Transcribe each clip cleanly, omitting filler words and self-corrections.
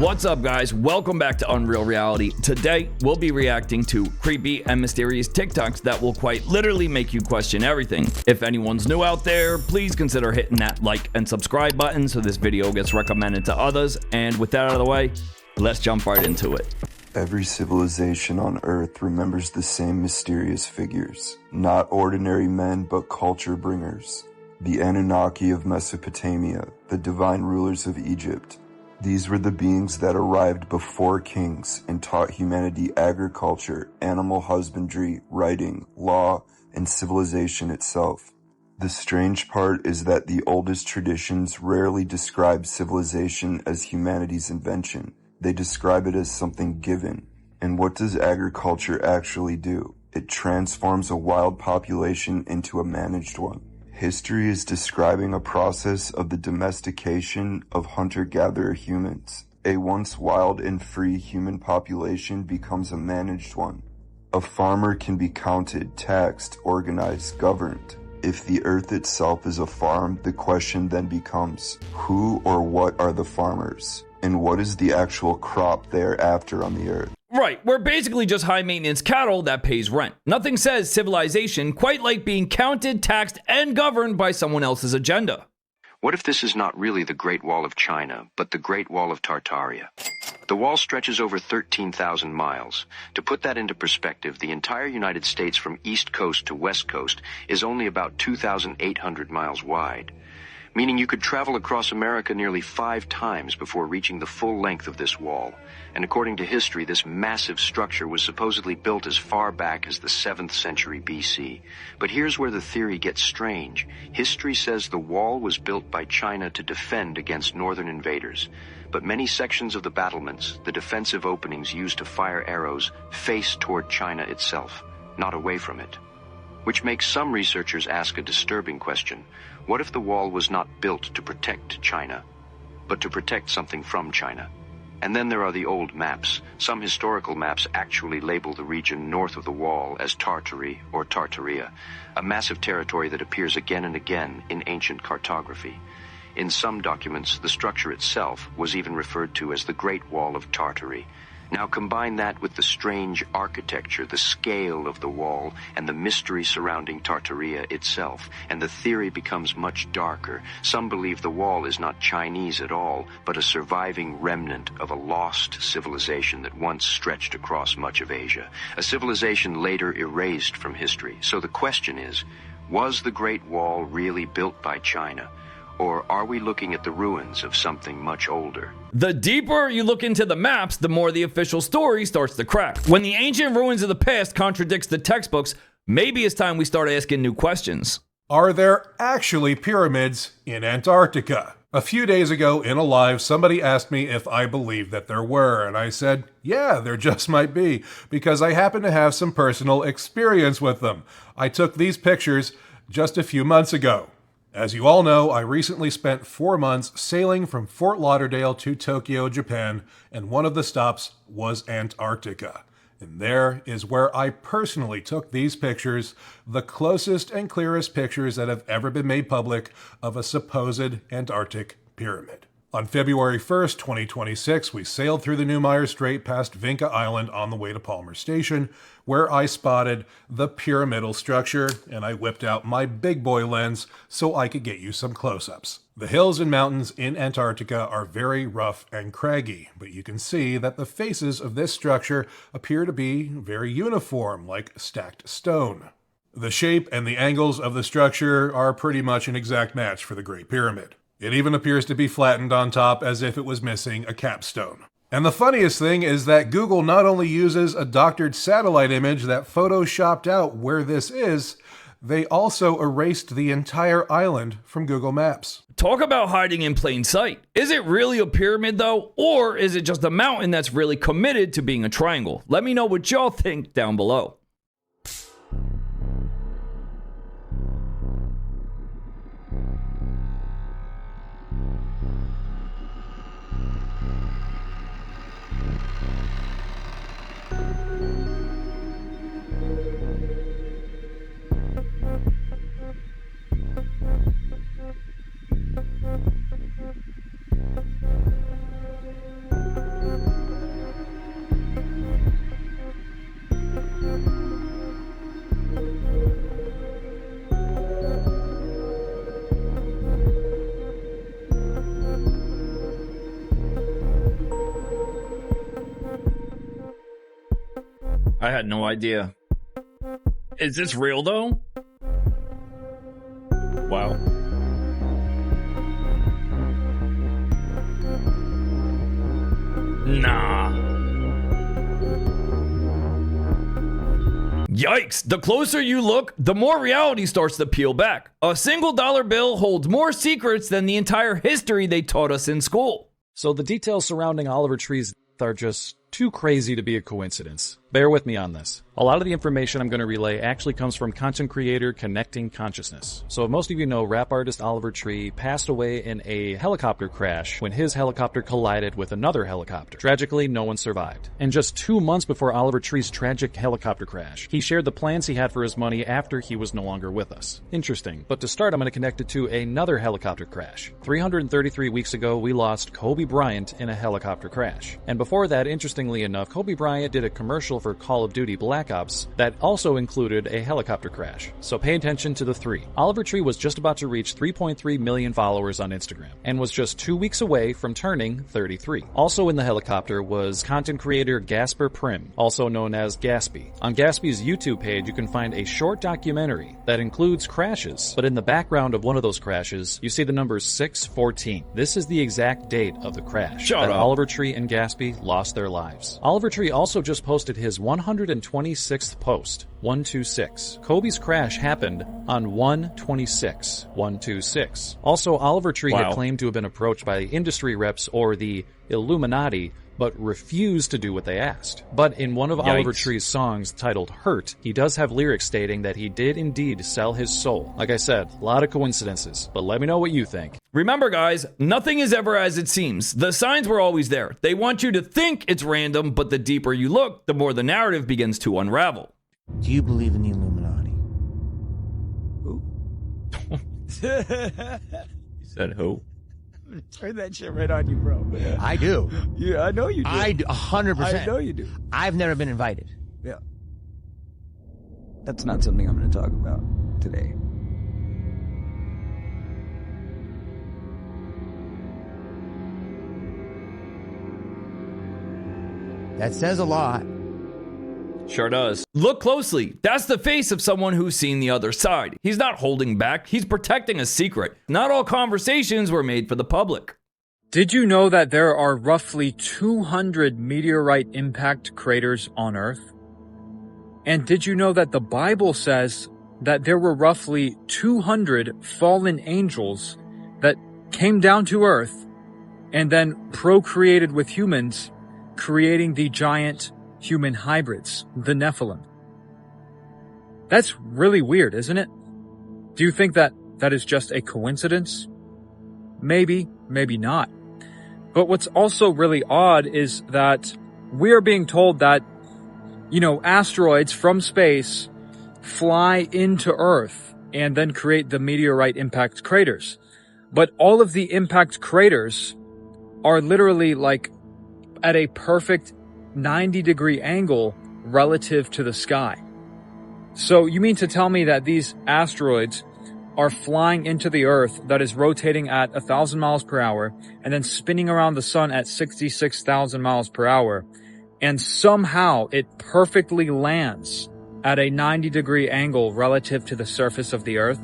What's up, guys? Welcome back to Unreal Reality. Today, we'll be reacting to creepy and mysterious TikToks that will quite literally make you question everything. If anyone's new out there, please consider hitting that like and subscribe button so this video gets recommended to others. And with that out of the way, let's jump right into it. Every civilization on Earth remembers the same mysterious figures, not ordinary men but culture bringers. The Anunnaki of Mesopotamia, the divine rulers of Egypt. These were the beings that arrived before kings and taught humanity agriculture, animal husbandry, writing, law, and civilization itself. The strange part is that the oldest traditions rarely describe civilization as humanity's invention. They describe it as something given. And what does agriculture actually do? It transforms a wild population into a managed one. History is describing a process of the domestication of hunter-gatherer humans. A once wild and free human population becomes a managed one. A farmer can be counted, taxed, organized, governed. If the earth itself is a farm, the question then becomes, who or what are the farmers? And what is the actual crop thereafter on the earth? Right, we're basically just high-maintenance cattle that pays rent. Nothing says civilization quite like being counted, taxed, and governed by someone else's agenda. What if this is not really the Great Wall of China, but the Great Wall of Tartaria? The wall stretches over 13,000 miles. To put that into perspective, the entire United States from East Coast to West Coast is only about 2,800 miles wide, meaning you could travel across America nearly 5 times before reaching the full length of this wall. And according to history, this massive structure was supposedly built as far back as the 7th century BC. But here's where the theory gets strange. History says the wall was built by China to defend against northern invaders. But many sections of the battlements, the defensive openings used to fire arrows, face toward China itself, not away from it. Which makes some researchers ask a disturbing question. What if the wall was not built to protect China, but to protect something from China? And then there are the old maps. Some historical maps actually label the region north of the wall as Tartary or Tartaria, a massive territory that appears again and again in ancient cartography. In some documents, the structure itself was even referred to as the Great Wall of Tartary. Now combine that with the strange architecture, the scale of the wall, and the mystery surrounding Tartaria itself, and the theory becomes much darker. Some believe the wall is not Chinese at all, but a surviving remnant of a lost civilization that once stretched across much of Asia, a civilization later erased from history. So the question is, was the Great Wall really built by China? Or are we looking at the ruins of something much older? The deeper you look into the maps, the more the official story starts to crack. When the ancient ruins of the past contradicts the textbooks, maybe it's time we start asking new questions. Are there actually pyramids in Antarctica? A few days ago in a live, somebody asked me if I believed that there were, and I said, yeah, there just might be, because I happen to have some personal experience with them. I took these pictures just a few months ago. As you all know, I recently spent 4 months sailing from Fort Lauderdale to Tokyo, Japan, and one of the stops was Antarctica. And there is where I personally took these pictures, the closest and clearest pictures that have ever been made public of a supposed Antarctic pyramid. On February 1st, 2026, we sailed through the Neumayer Strait past Vinca Island on the way to Palmer Station, where I spotted the pyramidal structure, and I whipped out my big boy lens so I could get you some close-ups. The hills and mountains in Antarctica are very rough and craggy, but you can see that the faces of this structure appear to be very uniform, like stacked stone. The shape and the angles of the structure are pretty much an exact match for the Great Pyramid. It even appears to be flattened on top as if it was missing a capstone. And the funniest thing is that Google not only uses a doctored satellite image that photoshopped out where this is, they also erased the entire island from Google Maps. Talk about hiding in plain sight. Is it really a pyramid though? Or is it just a mountain that's really committed to being a triangle? Let me know what y'all think down below. I had no idea. Is this real, though? Wow. Nah. Yikes! The closer you look, the more reality starts to peel back. A single dollar bill holds more secrets than the entire history they taught us in school. So the details surrounding Oliver Tree's are just too crazy to be a coincidence. Bear with me on this. A lot of the information I'm going to relay actually comes from content creator Connecting Consciousness. So most of you know rap artist Oliver Tree passed away in a helicopter crash when his helicopter collided with another helicopter. Tragically, no one survived. And just 2 months before Oliver Tree's tragic helicopter crash, he shared the plans he had for his money after he was no longer with us. Interesting. But to start, I'm going to connect it to another helicopter crash. 333 weeks ago, we lost Kobe Bryant in a helicopter crash. And before that, interestingly enough, Kobe Bryant did a commercial for Call of Duty Black Ops that also included a helicopter crash. So pay attention to the three. Oliver Tree was just about to reach 3.3 million followers on Instagram and was just 2 weeks away from turning 33. Also in the helicopter was content creator Gasper Prim, also known as Gaspy. On Gaspy's YouTube page, you can find a short documentary that includes crashes, but in the background of one of those crashes, you see the number 614. This is the exact date of the crash that Oliver Tree and Gaspy lost their lives. Oliver Tree also just posted his 126th post, 126. Kobe's crash happened on 126, 126. Also, Oliver Tree had claimed to have been approached by industry reps or the Illuminati, but refused to do what they asked. But in one of Oliver Tree's songs titled Hurt, he does have lyrics stating that he did indeed sell his soul. Like I said, a lot of coincidences, but let me know what you think. Remember, guys, nothing is ever as it seems. The signs were always there. They want you to think it's random, but the deeper you look, the more the narrative begins to unravel. Do you believe in the Illuminati? Who? You said who? Turn that shit right on you, bro. Yeah. I do. Yeah, I know you do. I do, 100%. I know you do. I've never been invited. Yeah. That's not something I'm going to talk about today. That says a lot. Sure does. Look closely. That's the face of someone who's seen the other side. He's not holding back. He's protecting a secret. Not all conversations were made for the public. Did you know that there are roughly 200 meteorite impact craters on Earth? And did you know that the Bible says that there were roughly 200 fallen angels that came down to Earth and then procreated with humans, creating the giant human hybrids, the Nephilim? That's really weird, isn't it? Do you think that that is just a coincidence? Maybe, maybe not. But what's also really odd is that we are being told that, asteroids from space fly into Earth and then create the meteorite impact craters. But all of the impact craters are literally like at a perfect 90-degree angle relative to the sky. So you mean to tell me that these asteroids are flying into the Earth that is rotating at 1,000 miles per hour and then spinning around the sun at 66,000 miles per hour, and somehow it perfectly lands at a 90-degree angle relative to the surface of the Earth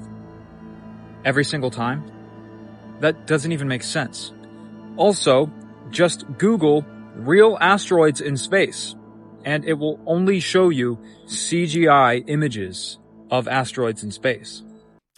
every single time? That doesn't even make sense. Also, just Google real asteroids in space, and it will only show you CGI images of asteroids in space.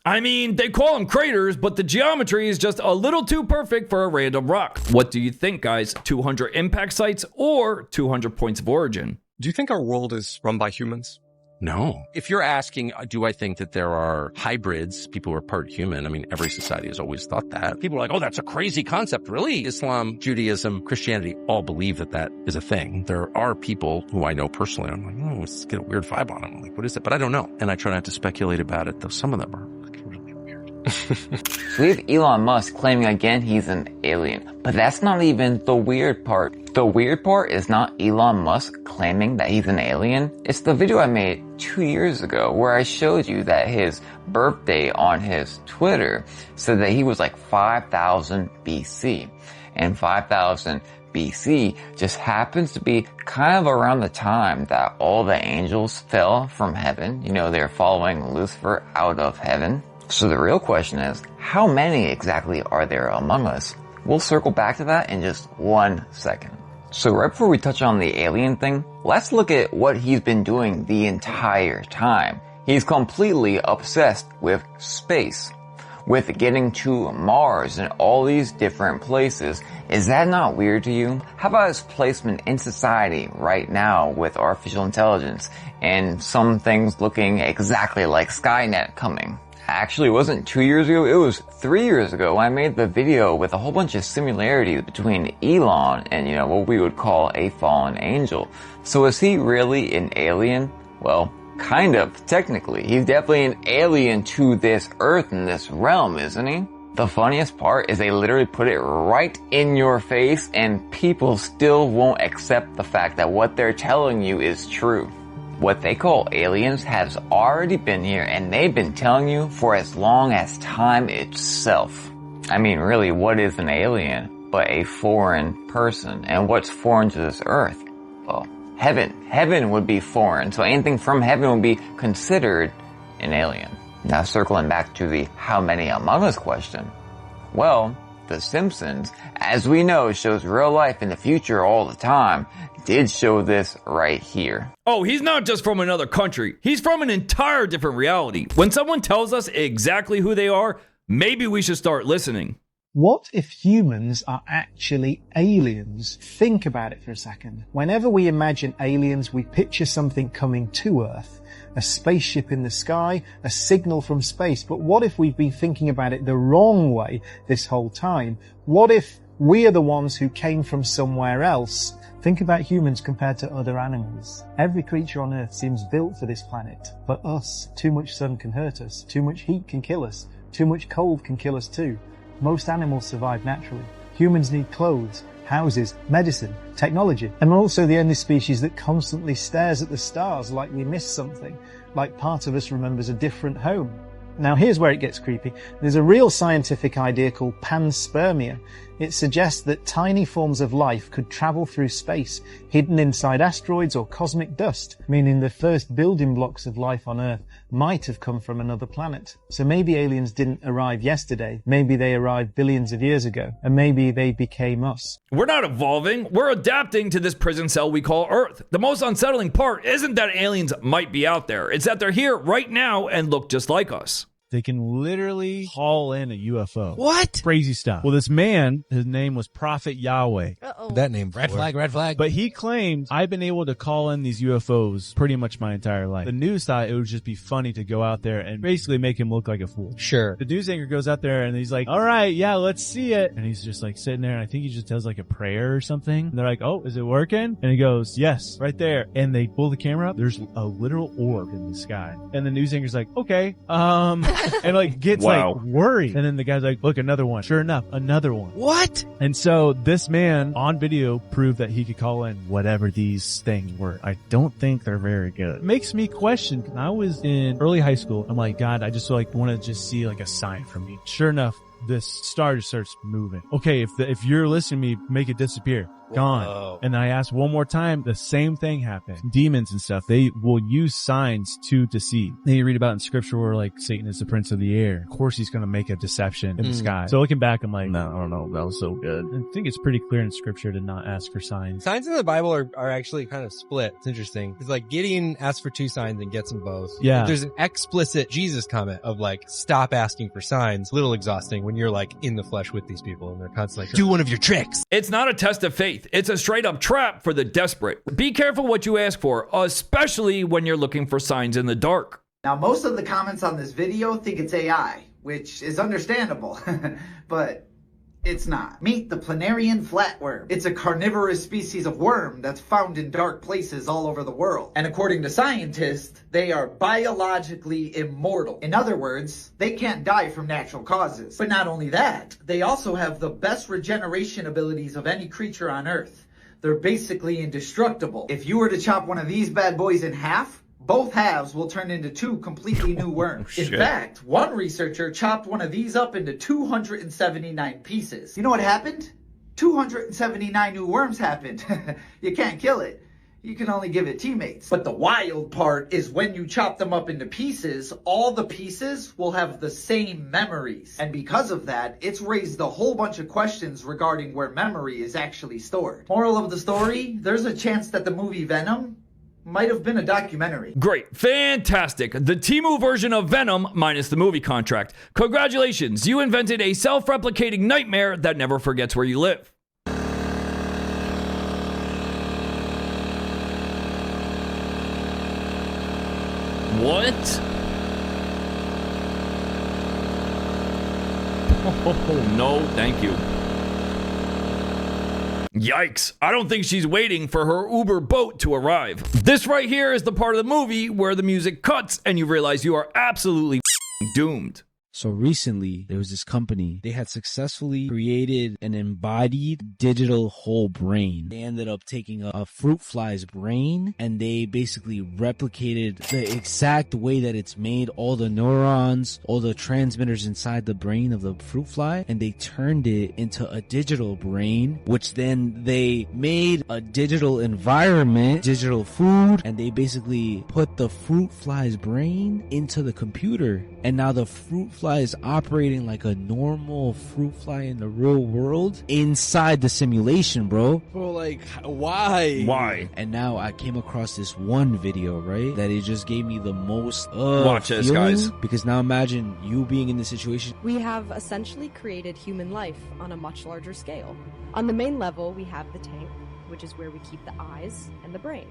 I mean, they call them craters, but the geometry is just a little too perfect for a random rock. What do you think, guys? 200 impact sites or 200 points of origin? Do you think our world is run by humans? No. If you're asking, do I think that there are hybrids, people who are part human? I mean, every society has always thought that. People are like, oh, that's a crazy concept. Really? Islam, Judaism, Christianity all believe that that is a thing. There are people who I know personally. I'm like, oh, let's get a weird vibe on them. I'm like, what is it? But I don't know. And I try not to speculate about it, though some of them are like really weird. So we have Elon Musk claiming again he's an alien. But that's not even the weird part. The weird part is not Elon Musk claiming that he's an alien. It's the video I made 2 years ago where I showed you that his birthday on his Twitter said that he was like 5000 BC. And 5000 BC just happens to be kind of around the time that all the angels fell from heaven. You know, they're following Lucifer out of heaven. So the real question is, how many exactly are there among us? We'll circle back to that in just 1 second. So right before we touch on the alien thing, let's look at what he's been doing the entire time. He's completely obsessed with space, with getting to Mars and all these different places. Is that not weird to you? How about his placement in society right now with artificial intelligence and some things looking exactly like Skynet coming? Actually, it wasn't 2 years ago, it was 3 years ago when I made the video with a whole bunch of similarities between Elon and, you know, what we would call a fallen angel. So is he really an alien? Well, kind of, technically. He's definitely an alien to this Earth and this realm, isn't he? The funniest part is they literally put it right in your face and people still won't accept the fact that what they're telling you is true. What they call aliens has already been here and they've been telling you for as long as time itself. I mean, really, what is an alien but a foreign person? And what's foreign to this Earth? Well, heaven. Heaven would be foreign, so anything from heaven would be considered an alien. Now circling back to the how many among us question. Well, The Simpsons, as we know, shows real life in the future all the time, did show this right here. Oh, he's not just from another country. He's from an entire different reality. When someone tells us exactly who they are, maybe we should start listening. What if humans are actually aliens? Think about it for a second. Whenever we imagine aliens, we picture something coming to Earth. A spaceship in the sky, a signal from space. But what if we've been thinking about it the wrong way this whole time? What if we are the ones who came from somewhere else? Think about humans compared to other animals. Every creature on Earth seems built for this planet. But us, too much sun can hurt us. Too much heat can kill us. Too much cold can kill us too. Most animals survive naturally. Humans need clothes, houses, medicine, technology, and also the only species that constantly stares at the stars like we missed something, like part of us remembers a different home. Now here's where it gets creepy. There's a real scientific idea called Panspermia. It suggests that tiny forms of life could travel through space, hidden inside asteroids or cosmic dust, meaning the first building blocks of life on Earth might have come from another planet. So maybe aliens didn't arrive yesterday, maybe they arrived billions of years ago, and maybe they became us. We're not evolving, we're adapting to this prison cell we call Earth. The most unsettling part isn't that aliens might be out there, it's that they're here right now and look just like us. They can literally haul in a UFO. What? Crazy stuff. Well, this man, his name was Prophet Yahweh. Uh-oh. That name. Red flag, red flag. But he claimed, I've been able to call in these UFOs pretty much my entire life. The news thought it would just be funny to go out there and basically make him look like a fool. Sure. The news anchor goes out there and he's like, all right, yeah, let's see it. And he's just like sitting there and I think he just does like a prayer or something. And they're like, oh, is it working? And he goes, yes, right there. And they pull the camera up. There's a literal orb in the sky. And the news anchor's like, okay, and like gets like worried. And then the guy's like, look, another one. Sure enough, another one. What? And so this man on video proved that he could call in whatever these things were. I don't think they're very good. It makes me question. When I was in early high school, I'm like, God, I just like want to just see like a sign from me. Sure enough, this star just starts moving. Okay, if you're listening to me, make it disappear. Gone. Whoa. And I asked one more time, the same thing happened. Demons and stuff, they will use signs to deceive. Then you read about in scripture where like Satan is the prince of the air. Of course he's going to make a deception in the sky. So looking back, I'm like, no, I don't know. That was so good. I think it's pretty clear in scripture to not ask for signs. Signs in the Bible are actually kind of split. It's interesting. It's like Gideon asks for 2 signs and gets them both. Yeah. There's an explicit Jesus comment of like, stop asking for signs. A little exhausting when you're like in the flesh with these people and they're constantly like, do one of your tricks. It's not a test of faith. It's a straight up trap for the desperate. Be careful what you ask for, especially when you're looking for signs in the dark. Now, most of the comments on this video think it's AI, which is understandable, but it's not. Meet the planarian flatworm. It's a carnivorous species of worm that's found in dark places all over the world. And according to scientists, they are biologically immortal. In other words, they can't die from natural causes. But not only that, they also have the best regeneration abilities of any creature on Earth. They're basically indestructible. If you were to chop one of these bad boys in half, both halves will turn into 2 completely new worms. In fact, one researcher chopped one of these up into 279 pieces. You know what happened? 279 new worms happened. You can't kill it. You can only give it teammates. But the wild part is when you chop them up into pieces, all the pieces will have the same memories. And because of that, it's raised a whole bunch of questions regarding where memory is actually stored. Moral of the story, there's a chance that the movie Venom might have been a documentary. Great. Fantastic. The Temu version of Venom minus the movie contract. Congratulations. You invented a self-replicating nightmare that never forgets where you live. What? Oh, no, thank you. Yikes. I don't think she's waiting for her Uber boat to arrive. This right here is the part of the movie where the music cuts and you realize you are absolutely doomed. So recently, there was this company. They had successfully created an embodied digital whole brain. They ended up taking a fruit fly's brain and they basically replicated the exact way that it's made, all the neurons, all the transmitters inside the brain of the fruit fly, and they turned it into a digital brain, which then they made a digital environment, digital food, and they basically put the fruit fly's brain into the computer. And now the fruit fly is operating like a normal fruit fly in the real world inside the simulation, bro. Bro, like, why? Why? And now I came across this one video, right? That it just gave me the most watch this, guys. Because now imagine you being in this situation. We have essentially created human life on a much larger scale. On the main level, we have the tank, which is where we keep the eyes and the brain.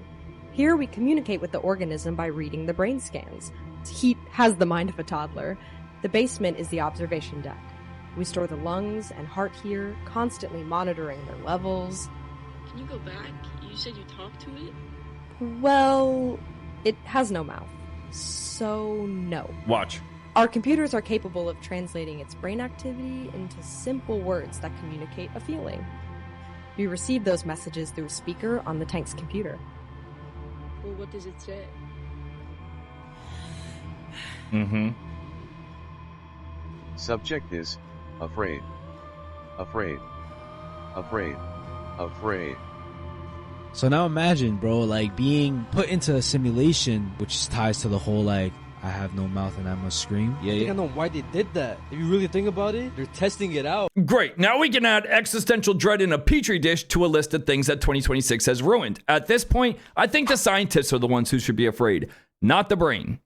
Here we communicate with the organism by reading the brain scans. He has the mind of a toddler. The basement is the observation deck. We store the lungs and heart here, constantly monitoring their levels. Can you go back? You said you talked to it? Well, it has no mouth, so no. Watch. Our computers are capable of translating its brain activity into simple words that communicate a feeling. We receive those messages through a speaker on the tank's computer. Well, what does it say? Mm-hmm. Subject is afraid, afraid, afraid, afraid. So now imagine, bro, like being put into a simulation, which ties to the whole like, I have no mouth and I must scream. I think I know why they did that. If you really think about it, they're testing it out. Great. Now we can add existential dread in a petri dish to a list of things that 2026 has ruined. At this point, I think the scientists are the ones who should be afraid, not the brain.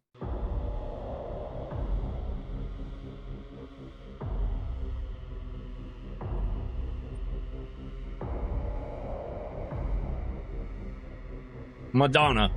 Madonna.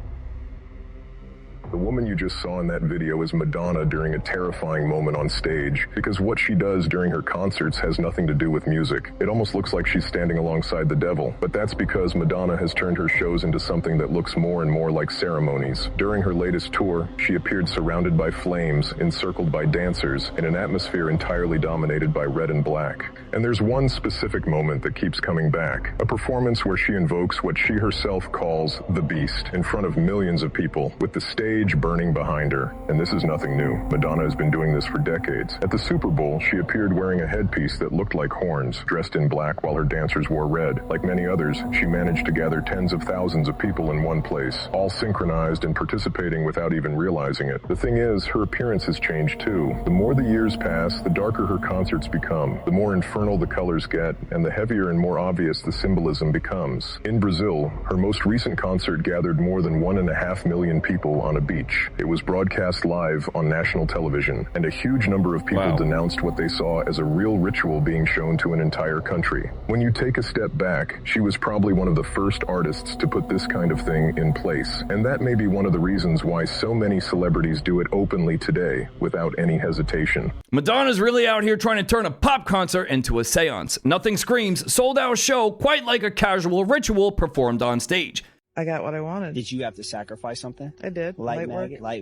The woman you just saw in that video is Madonna during a terrifying moment on stage, because what she does during her concerts has nothing to do with music. It almost looks like she's standing alongside the devil, but that's because Madonna has turned her shows into something that looks more and more like ceremonies. During her latest tour, she appeared surrounded by flames, encircled by dancers, in an atmosphere entirely dominated by red and black. And there's one specific moment that keeps coming back, a performance where she invokes what she herself calls the Beast in front of millions of people, with the stage burning behind her. And this is nothing new. Madonna has been doing this for decades. At the Super Bowl, she appeared wearing a headpiece that looked like horns, dressed in black while her dancers wore red. Like many others, she managed to gather tens of thousands of people in one place, all synchronized and participating without even realizing it. The thing is, her appearance has changed too. The more the years pass, the darker her concerts become, the more infernal the colors get, and the heavier and more obvious the symbolism becomes. In Brazil, her most recent concert gathered more than 1.5 million people on a beach. It was broadcast live on national television, and a huge number of people denounced what they saw as a real ritual being shown to an entire country. When you take a step back, she was probably one of the first artists to put this kind of thing in place, and that may be one of the reasons why so many celebrities do it openly today without any hesitation. Madonna's really out here trying to turn a pop concert into a seance. Nothing screams sold-out show quite like a casual ritual performed on stage. I got what I wanted. Did you have to sacrifice something? I did. Light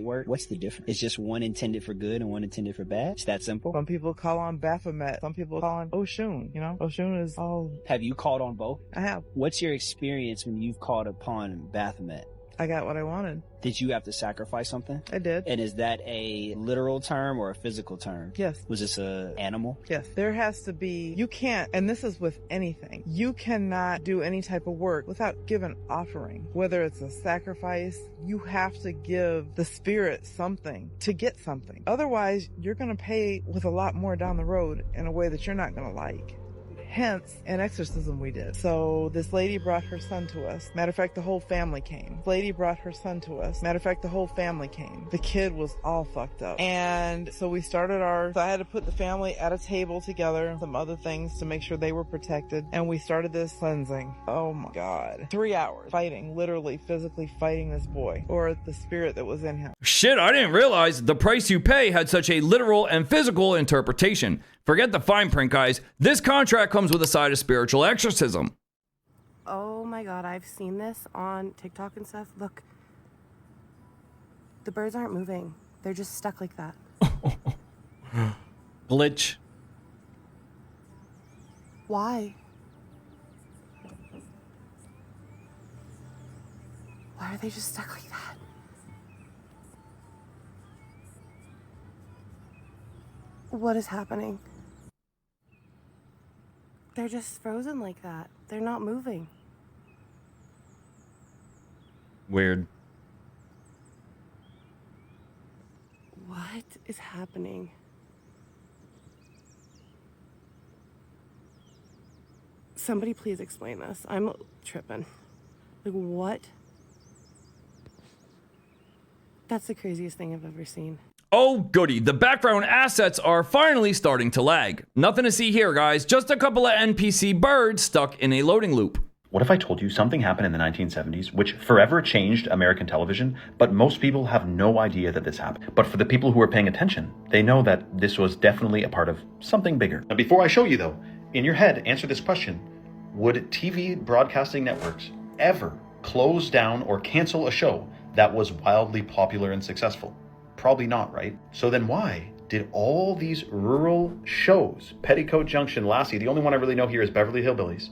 work. What's the difference? It's just one intended for good and one intended for bad? It's that simple? Some people call on Baphomet. Some people call on Oshun. You know, Oshun is all... Have you called on both? I have. What's your experience when you've called upon Baphomet? I got what I wanted. Did you have to sacrifice something? I did. And is that a literal term or a physical term? Yes. Was this an animal? Yes. There has to be, you can't, and this is with anything, you cannot do any type of work without giving offering. Whether it's a sacrifice, you have to give the spirit something to get something. Otherwise, you're going to pay with a lot more down the road in a way that you're not going to like. Hence, an exorcism we did. So this lady brought her son to us. Matter of fact, the whole family came. This lady brought her son to us. Matter of fact, the whole family came. The kid was all fucked up. And so we started so I had to put the family at a table together, some other things to make sure they were protected. And we started this cleansing. Oh my God. 3 hours fighting, literally, physically fighting this boy or the spirit that was in him. Shit, I didn't realize the price you pay had such a literal and physical interpretation. Forget the fine print, guys. This contract comes with a side of spiritual exorcism. Oh my God, I've seen this on TikTok and stuff. Look, the birds aren't moving. They're just stuck like that. Glitch. Why? Why are they just stuck like that? What is happening? They're just frozen like that. They're not moving. Weird. What is happening? Somebody please explain this. I'm tripping. Like, what? That's the craziest thing I've ever seen. Oh goody, the background assets are finally starting to lag. Nothing to see here, guys, just a couple of NPC birds stuck in a loading loop. What if I told you something happened in the 1970s which forever changed American television, but most people have no idea that this happened? But for the people who are paying attention, they know that this was definitely a part of something bigger. Now, before I show you though, in your head, answer this question. Would TV broadcasting networks ever close down or cancel a show that was wildly popular and successful? Probably not, right? So then why did all these rural shows, Petticoat Junction, Lassie, the only one I really know here is Beverly Hillbillies,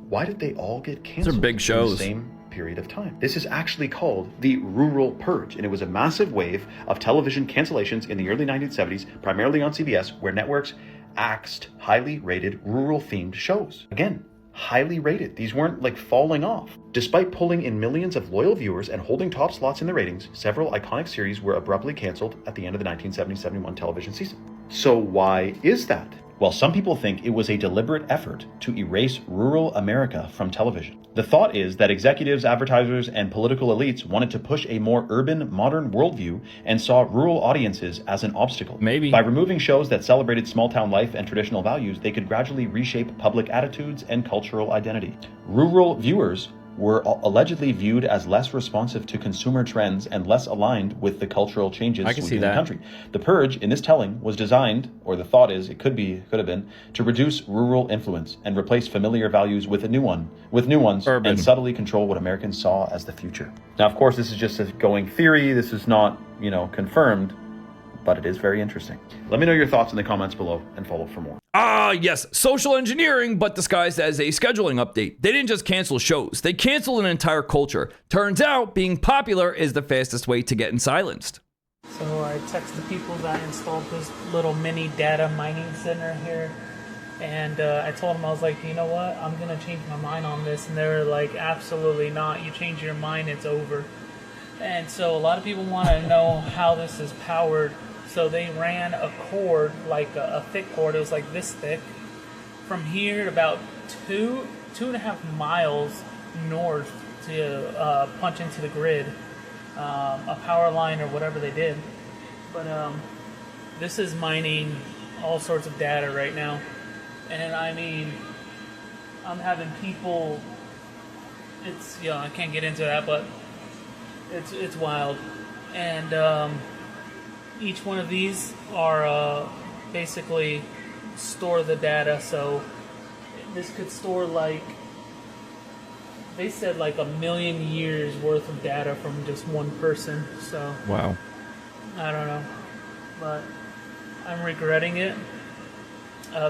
why did they all get canceled? These are big shows. In the same period of time? This is actually called the rural purge, and it was a massive wave of television cancellations in the early 1970s, primarily on CBS, where networks axed highly rated rural themed shows. Again, highly rated. These weren't like falling off. Despite pulling in millions of loyal viewers and holding top slots in the ratings, several iconic series were abruptly canceled at the end of the 1970-71 television season. So why is that? Well, some people think it was a deliberate effort to erase rural America from television. The thought is that executives, advertisers, and political elites wanted to push a more urban, modern worldview and saw rural audiences as an obstacle. Maybe. By removing shows that celebrated small-town life and traditional values, they could gradually reshape public attitudes and cultural identity. Rural viewers were allegedly viewed as less responsive to consumer trends and less aligned with the cultural changes sweeping the country. The purge in this telling was designed, or the thought is it could have been, to reduce rural influence and replace familiar values with new ones, Urban. and subtly control what Americans saw as the future. Now, of course, this is just a going theory. This is not, confirmed, but it is very interesting. Let me know your thoughts in the comments below and follow for more. Ah, yes, social engineering, but disguised as a scheduling update. They didn't just cancel shows, they canceled an entire culture. Turns out being popular is the fastest way to getting silenced. So I texted the people that installed this little mini data mining center here. And I told them, I was like, you know what, I'm going to change my mind on this. And they were like, absolutely not. You change your mind, it's over. And so a lot of people want to know how this is powered. So they ran a cord, like a thick cord, it was like this thick, from here to about two and a half miles north to punch into the grid, a power line or whatever they did. But this is mining all sorts of data right now. And I mean, I'm having people, I can't get into that, but it's wild. And each one of these are basically store the data. So this could store they said like 1 million years worth of data from just one person. So wow, I don't know, but I'm regretting it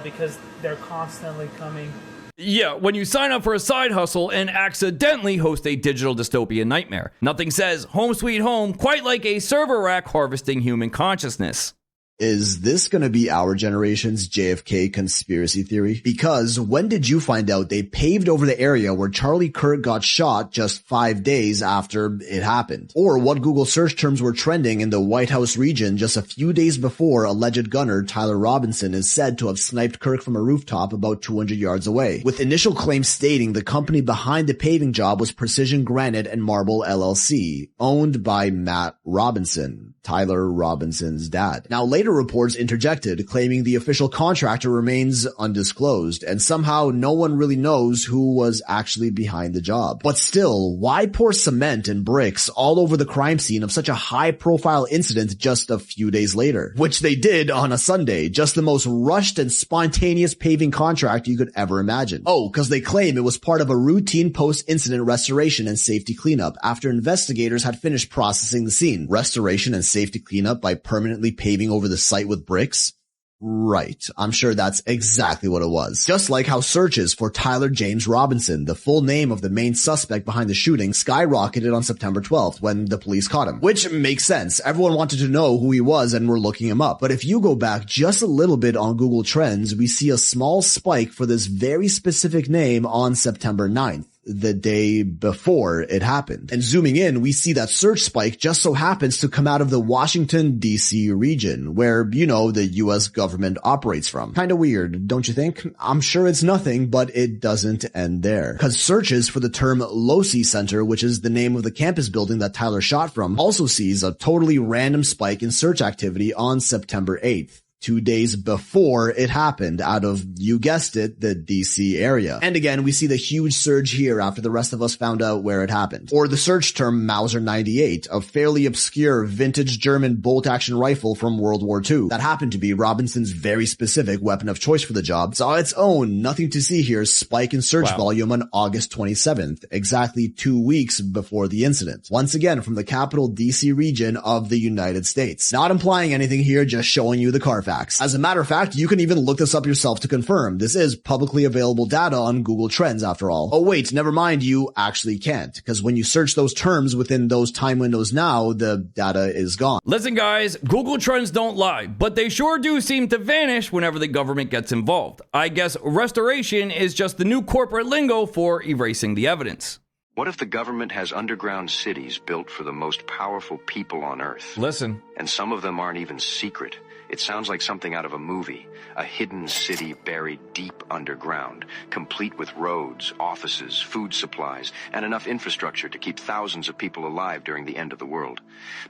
because they're constantly coming. Yeah, when you sign up for a side hustle and accidentally host a digital dystopian nightmare. Nothing says home sweet home quite like a server rack harvesting human consciousness. Is this going to be our generation's JFK conspiracy theory? Because when did you find out they paved over the area where Charlie Kirk got shot just 5 days after it happened? Or what Google search terms were trending in the White House region just a few days before alleged gunner Tyler Robinson is said to have sniped Kirk from a rooftop about 200 yards away? With initial claims stating the company behind the paving job was Precision Granite and Marble LLC, owned by Matt Robinson, Tyler Robinson's dad. Now later reports interjected, claiming the official contractor remains undisclosed, and somehow no one really knows who was actually behind the job. But still, why pour cement and bricks all over the crime scene of such a high-profile incident just a few days later? Which they did on a Sunday, just the most rushed and spontaneous paving contract you could ever imagine. Oh, because they claim it was part of a routine post-incident restoration and safety cleanup after investigators had finished processing the scene. Restoration and safety cleanup by permanently paving over the site with bricks? Right. I'm sure that's exactly what it was. Just like how searches for Tyler James Robinson, the full name of the main suspect behind the shooting, skyrocketed on September 12th when the police caught him. Which makes sense. Everyone wanted to know who he was and were looking him up. But if you go back just a little bit on Google Trends, we see a small spike for this very specific name on September 9th. The day before it happened. And zooming in, we see that search spike just so happens to come out of the Washington, D.C. region, where, you know, the U.S. government operates from. Kinda weird, don't you think? I'm sure it's nothing, but it doesn't end there. Because searches for the term Losi Center, which is the name of the campus building that Tyler shot from, also sees a totally random spike in search activity on September 8th. 2 days before it happened out of, you guessed it, the DC area. And again, we see the huge surge here after the rest of us found out where it happened. Or the search term Mauser 98, a fairly obscure vintage German bolt-action rifle from World War II that happened to be Robinson's very specific weapon of choice for the job, saw its own nothing to see here spike in search volume on August 27th, exactly 2 weeks before the incident. Once again, from the capital DC region of the United States. Not implying anything here, just showing you the Carfax. As a matter of fact, you can even look this up yourself to confirm. This is publicly available data on Google Trends after all. Oh wait, never mind, you actually can't, because when you search those terms within those time windows now, the data is gone. Listen guys, Google Trends don't lie, but they sure do seem to vanish whenever the government gets involved. I guess restoration is just the new corporate lingo for erasing the evidence. What if the government has underground cities built for the most powerful people on Earth? Listen. And some of them aren't even secret. It sounds like something out of a movie. A hidden city buried deep underground, complete with roads, offices, food supplies, and enough infrastructure to keep thousands of people alive during the end of the world.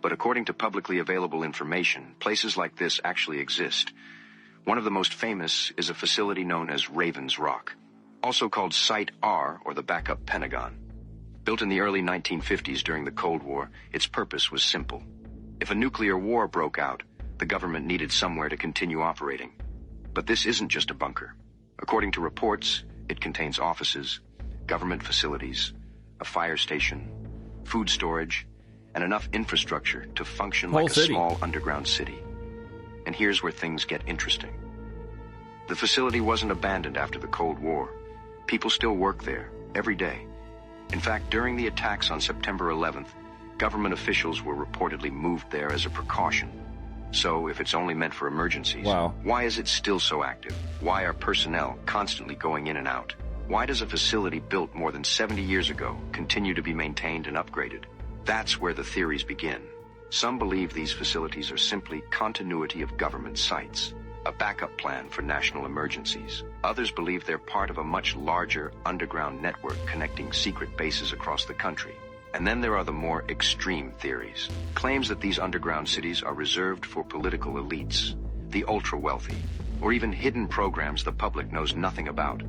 But according to publicly available information, places like this actually exist. One of the most famous is a facility known as Ravens Rock, also called Site R, or the backup Pentagon. Built in the early 1950s during the Cold War, its purpose was simple. If a nuclear war broke out, the government needed somewhere to continue operating. But this isn't just a bunker. According to reports, it contains offices, government facilities, a fire station, food storage, and enough infrastructure to function like a small underground city. And here's where things get interesting. The facility wasn't abandoned after the Cold War. People still work there, every day. In fact, during the attacks on September 11th, government officials were reportedly moved there as a precaution. So, if it's only meant for emergencies, why is it still so active? Why are personnel constantly going in and out? Why does a facility built more than 70 years ago continue to be maintained and upgraded? That's where the theories begin. Some believe these facilities are simply continuity of government sites, a backup plan for national emergencies. Others believe they're part of a much larger underground network connecting secret bases across the country. And then there are the more extreme theories. Claims that these underground cities are reserved for political elites, the ultra-wealthy, or even hidden programs the public knows nothing about.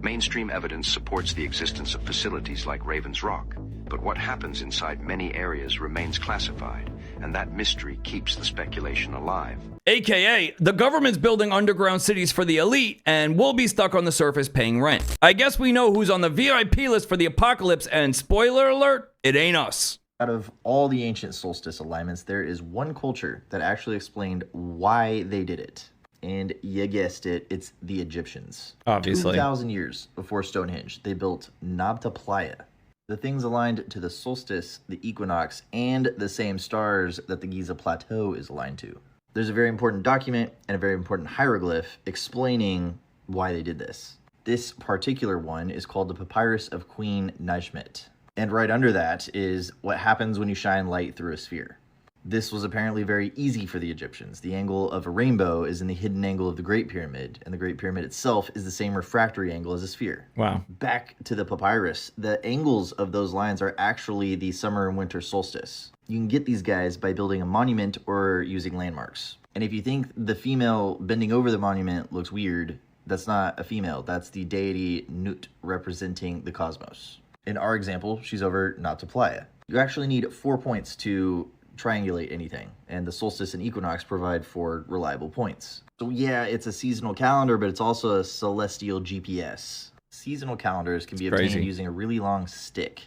Mainstream evidence supports the existence of facilities like Ravens Rock, but what happens inside many areas remains classified, and that mystery keeps the speculation alive. AKA, the government's building underground cities for the elite, and we'll be stuck on the surface paying rent. I guess we know who's on the VIP list for the apocalypse, and spoiler alert, it ain't us. Out of all the ancient solstice alignments, there is one culture that actually explained why they did it. And you guessed it, it's the Egyptians. Obviously. 2,000 years before Stonehenge, they built Nabta Playa. The things aligned to the solstice, the equinox, and the same stars that the Giza Plateau is aligned to. There's a very important document and a very important hieroglyph explaining why they did this. This particular one is called the Papyrus of Queen Najmet. And right under that is what happens when you shine light through a sphere. This was apparently very easy for the Egyptians. The angle of a rainbow is in the hidden angle of the Great Pyramid, and the Great Pyramid itself is the same refractory angle as a sphere. Wow. Back to the papyrus, the angles of those lines are actually the summer and winter solstice. You can get these guys by building a monument or using landmarks. And if you think the female bending over the monument looks weird, that's not a female. That's the deity Nut, representing the cosmos. In our example, she's over Nabta Playa. You actually need 4 points to triangulate anything, and the solstice and equinox provide 4 reliable points. So yeah, it's a seasonal calendar, but it's also a celestial GPS. Seasonal calendars can be obtained using a really long stick.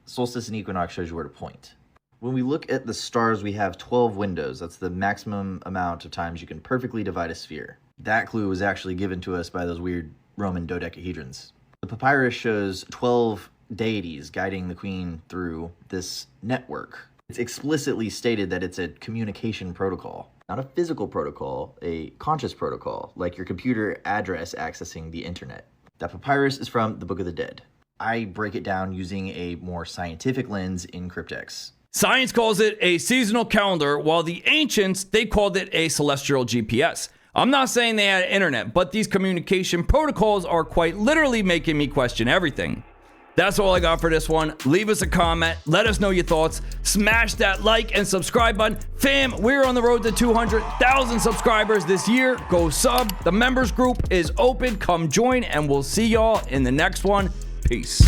Solstice and equinox shows you where to point. When we look at the stars, we have 12 windows. That's the maximum amount of times you can perfectly divide a sphere. That clue was actually given to us by those weird Roman dodecahedrons. The papyrus shows 12 deities guiding the queen through this network. It's explicitly stated that it's a communication protocol, not a physical protocol, a conscious protocol, like your computer address accessing the internet. That papyrus is from the Book of the Dead. I break it down using a more scientific lens in cryptex. Science calls it a seasonal calendar, while the ancients, they called it a celestial GPS. I'm not saying they had internet, but these communication protocols are quite literally making me question everything. That's all I got for this one. Leave us a comment. Let us know your thoughts. Smash that like and subscribe button. Fam, we're on the road to 200,000 subscribers this year. Go sub. The members group is open. Come join, and we'll see y'all in the next one. Peace.